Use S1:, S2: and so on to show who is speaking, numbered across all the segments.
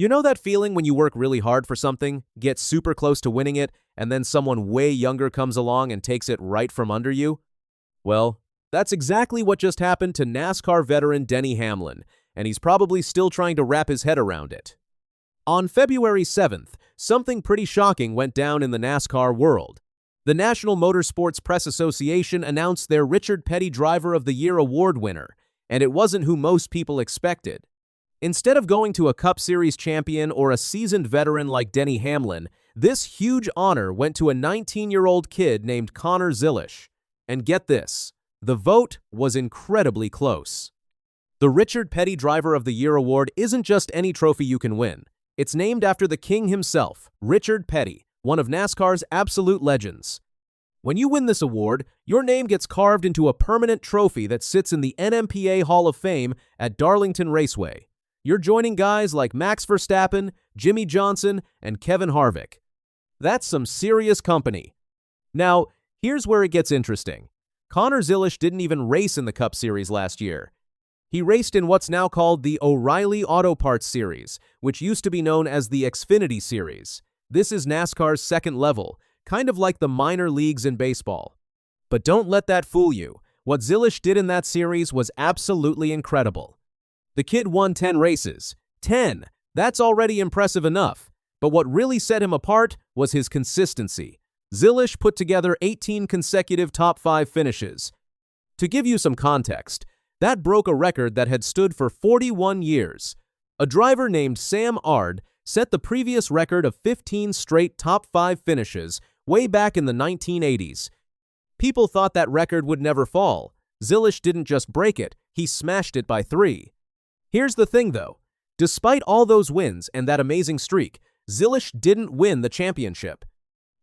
S1: You know that feeling when you work really hard for something, get super close to winning it, and then someone way younger comes along and takes it right from under you? Well, that's exactly what just happened to NASCAR veteran Denny Hamlin, and he's probably still trying to wrap his head around it. On February 7th, something pretty shocking went down in the NASCAR world. The National Motorsports Press Association announced their Richard Petty Driver of the Year award winner, and it wasn't who most people expected. Instead of going to a Cup Series champion or a seasoned veteran like Denny Hamlin, this huge honor went to a 19-year-old kid named Connor Zilisch. And get this, the vote was incredibly close. The Richard Petty Driver of the Year award isn't just any trophy you can win. It's named after the king himself, Richard Petty, one of NASCAR's absolute legends. When you win this award, your name gets carved into a permanent trophy that sits in the NMPA Hall of Fame at Darlington Raceway. You're joining guys like Max Verstappen, Jimmy Johnson, and Kevin Harvick. That's some serious company. Now, here's where it gets interesting. Connor Zilisch didn't even race in the Cup Series last year. He raced in what's now called the O'Reilly Auto Parts Series, which used to be known as the Xfinity Series. This is NASCAR's second level, kind of like the minor leagues in baseball. But don't let that fool you. What Zilisch did in that series was absolutely incredible. The kid won 10 races. 10! That's already impressive enough. But what really set him apart was his consistency. Zilisch put together 18 consecutive top 5 finishes. To give you some context, that broke a record that had stood for 41 years. A driver named Sam Ard set the previous record of 15 straight top 5 finishes way back in the 1980s. People thought that record would never fall. Zilisch didn't just break it, he smashed it by 3. Here's the thing though, despite all those wins and that amazing streak, Zilisch didn't win the championship.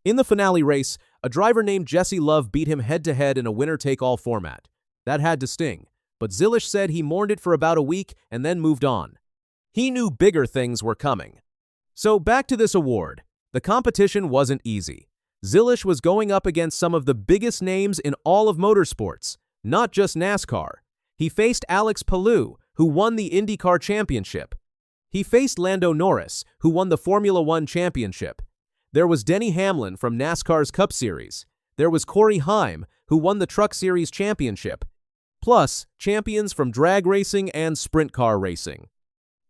S1: In the finale race, a driver named Jesse Love beat him head-to-head in a winner-take-all format. That had to sting, but Zilisch said he mourned it for about a week and then moved on. He knew bigger things were coming. So back to this award. The competition wasn't easy. Zilisch was going up against some of the biggest names in all of motorsports, not just NASCAR. He faced Alex Palou, who won the IndyCar championship. He faced Lando Norris, who won the Formula One championship. There was Denny Hamlin from NASCAR's Cup Series. There was Corey Heim, who won the Truck Series championship. Plus, champions from drag racing and sprint car racing.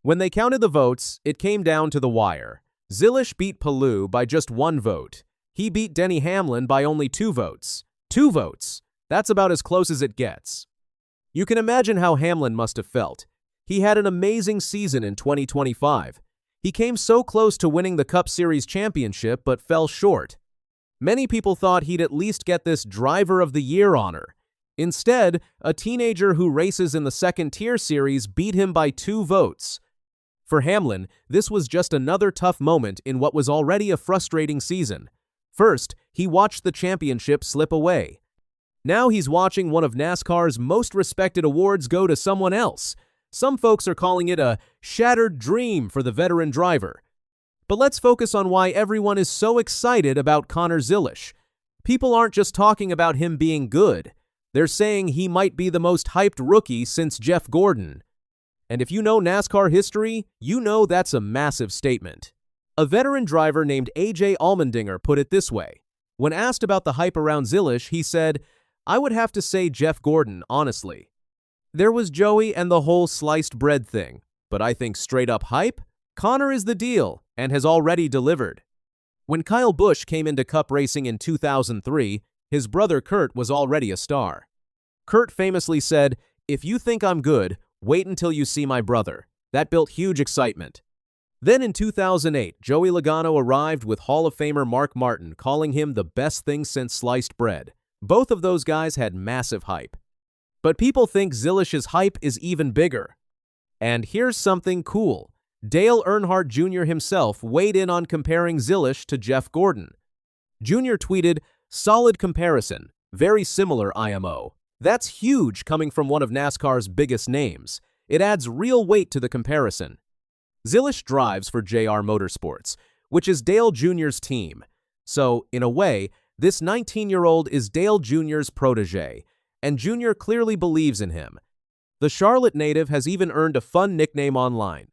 S1: When they counted the votes, it came down to the wire. Zilisch beat Palou by just 1 vote. He beat Denny Hamlin by only 2 votes. 2 votes! That's about as close as it gets. You can imagine how Hamlin must have felt. He had an amazing season in 2025. He came so close to winning the Cup Series championship but fell short. Many people thought he'd at least get this Driver of the Year honor. Instead, a teenager who races in the second-tier series beat him by 2 votes. For Hamlin, this was just another tough moment in what was already a frustrating season. First, he watched the championship slip away. Now he's watching one of NASCAR's most respected awards go to someone else. Some folks are calling it a shattered dream for the veteran driver. But let's focus on why everyone is so excited about Connor Zilisch. People aren't just talking about him being good. They're saying he might be the most hyped rookie since Jeff Gordon. And if you know NASCAR history, you know that's a massive statement. A veteran driver named A.J. Allmendinger put it this way. When asked about the hype around Zilisch, he said, "I would have to say Jeff Gordon, honestly. There was Joey and the whole sliced bread thing, but I think straight up hype? Connor is the deal and has already delivered." When Kyle Busch came into Cup racing in 2003, his brother Kurt was already a star. Kurt famously said, "If you think I'm good, wait until you see my brother." That built huge excitement. Then in 2008, Joey Logano arrived with Hall of Famer Mark Martin calling him the best thing since sliced bread. Both of those guys had massive hype. But people think Zilisch's hype is even bigger. And here's something cool. Dale Earnhardt Jr. himself weighed in on comparing Zilisch to Jeff Gordon. Jr. tweeted, "Solid comparison, very similar IMO." That's huge coming from one of NASCAR's biggest names. It adds real weight to the comparison. Zilisch drives for JR Motorsports, which is Dale Jr.'s team. So, in a way, this 19-year-old is Dale Jr.'s protege, and Jr. clearly believes in him. The Charlotte native has even earned a fun nickname online,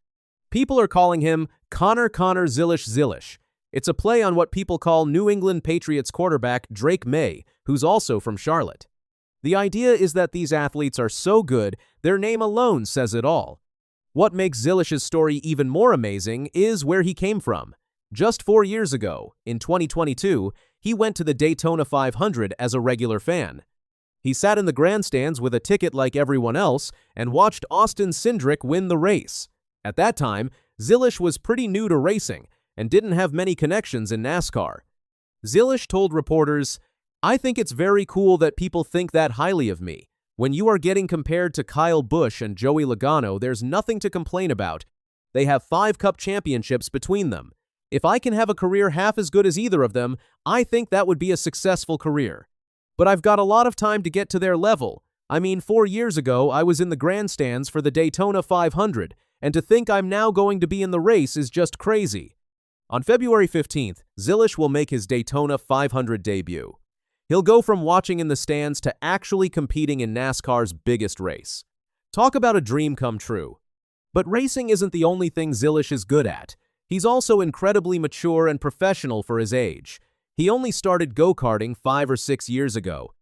S1: People are calling him Connor Zilisch. It's a play on what people call New England Patriots quarterback Drake May, who's also from Charlotte. The idea is that these athletes are so good, their name alone says it all. What makes Zillish's story even more amazing is where he came from. Just 4 years ago, in 2022, he went to the Daytona 500 as a regular fan. He sat in the grandstands with a ticket like everyone else and watched Austin Cindric win the race. At that time, Zillish was pretty new to racing and didn't have many connections in NASCAR. Zillish told reporters, "I think it's very cool that people think that highly of me. When you are getting compared to Kyle Busch and Joey Logano, there's nothing to complain about. They have 5 Cup championships between them. If I can have a career half as good as either of them, I think that would be a successful career. But I've got a lot of time to get to their level. I mean, 4 years ago, I was in the grandstands for the Daytona 500, and to think I'm now going to be in the race is just crazy." On February 15th, Zillish will make his Daytona 500 debut. He'll go from watching in the stands to actually competing in NASCAR's biggest race. Talk about a dream come true. But racing isn't the only thing Zillish is good at. He's also incredibly mature and professional for his age. He only started go-karting 5 or 6 years ago.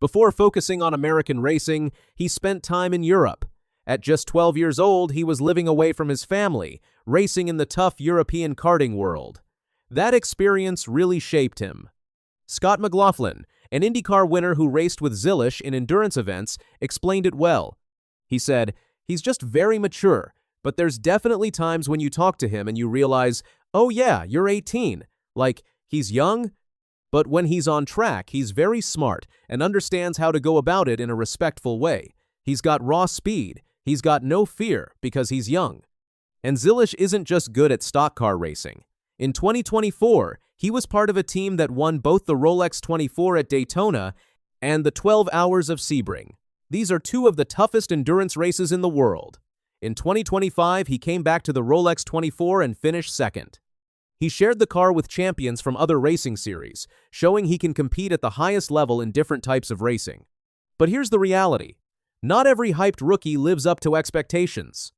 S1: Before focusing on American racing, he spent time in Europe. At just 12 years old, he was living away from his family, racing in the tough European karting world. That experience really shaped him. Scott McLaughlin, an IndyCar winner who raced with Zillish in endurance events, explained it well. He said, "He's just very mature, but there's definitely times when you talk to him and you realize, oh yeah, you're 18. Like, he's young, but when he's on track, he's very smart and understands how to go about it in a respectful way. He's got raw speed. He's got no fear because he's young." And Zillish isn't just good at stock car racing. In 2024, he was part of a team that won both the Rolex 24 at Daytona and the 12 Hours of Sebring. These are 2 of the toughest endurance races in the world. In 2025, he came back to the Rolex 24 and finished second. He shared the car with champions from other racing series, showing he can compete at the highest level in different types of racing. But here's the reality. Not every hyped rookie lives up to expectations.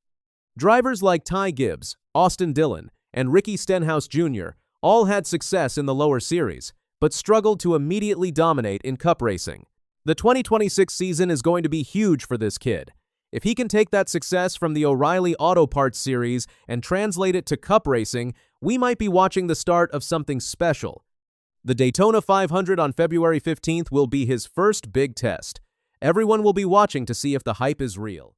S1: Drivers like Ty Gibbs, Austin Dillon, and Ricky Stenhouse Jr. all had success in the lower series, but struggled to immediately dominate in Cup racing. The 2026 season is going to be huge for this kid. If he can take that success from the O'Reilly Auto Parts series and translate it to Cup racing, we might be watching the start of something special. The Daytona 500 on February 15th will be his first big test. Everyone will be watching to see if the hype is real.